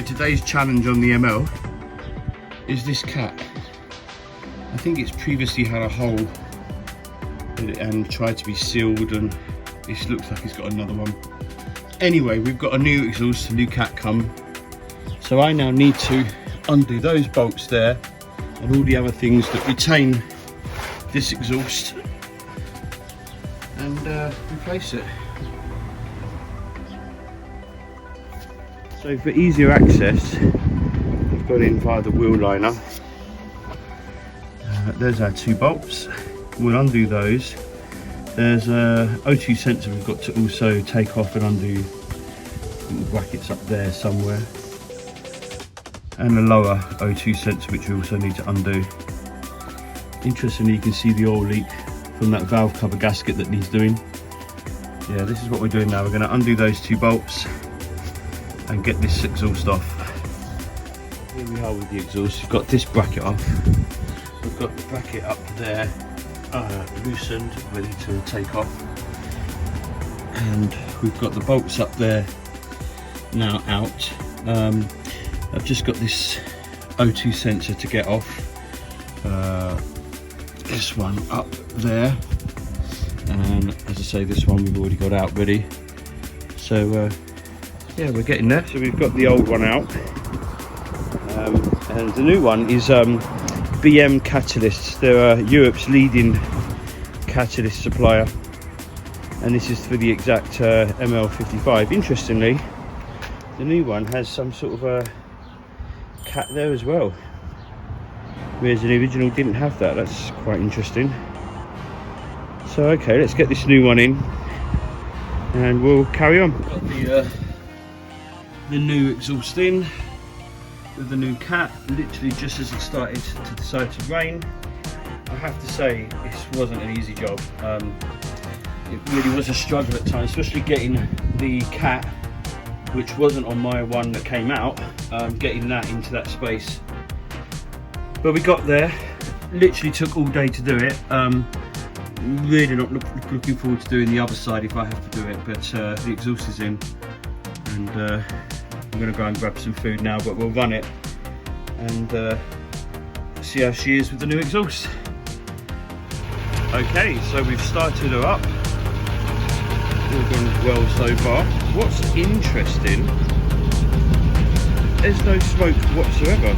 today's challenge on the ML is this cat. I think it's previously had a hole in it and tried to be sealed, and this looks like it's got another one. Anyway, we've got a new exhaust, a new cat come. So I now need to undo those bolts there and all the other things that retain this exhaust and replace it. So for easier access, we've got in via the wheel liner. There's our two bolts. We'll undo those. There's a O2 sensor we've got to also take off and undo. The brackets up there somewhere. And a lower O2 sensor which we also need to undo. Interestingly, you can see the oil leak from that valve cover gasket that needs doing. Yeah, this is what we're doing now. We're going to undo those two bolts and get this exhaust off. Here we are with the exhaust. We've got this bracket off. We've got the bracket up there loosened, ready to take off. And we've got the bolts up there now out. I've just got this O2 sensor to get off. This one up there. And as I say, this one we've already got out ready. So yeah, we're getting there. So we've got the old one out. And the new one is BM catalysts. They're Europe's leading catalyst supplier, and this is for the exact ML55. Interestingly, the new one has some sort of a cat there as well, whereas the original didn't have that. That's quite interesting. So okay, let's get this new one in and we'll carry on. Got the new exhaust in with the new cat, literally just as it started to decide to rain. I have to say, this wasn't an easy job. It really was a struggle at times, especially getting the cat, which wasn't on my one that came out, getting that into that space. But we got there. Literally took all day to do it. Really not looking forward to doing the other side if I have to do it, but the exhaust is in, and I'm going to go and grab some food now, but we'll run it and see how she is with the new exhaust. Okay, so we've started her up. All gone well so far. What's interesting, there's no smoke whatsoever.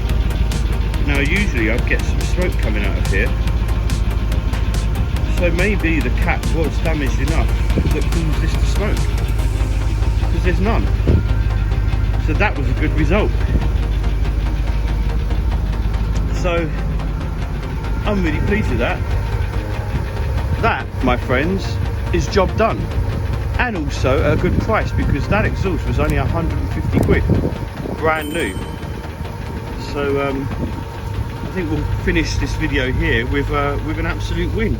Now usually I'd get some smoke coming out of here. So maybe the cat was damaged enough that caused this to smoke, because there's none. So that was a good result. So I'm really pleased with that. That, my friends, is job done. And also at a good price, because that exhaust was only 150 quid, brand new. So I think we'll finish this video here with an absolute win.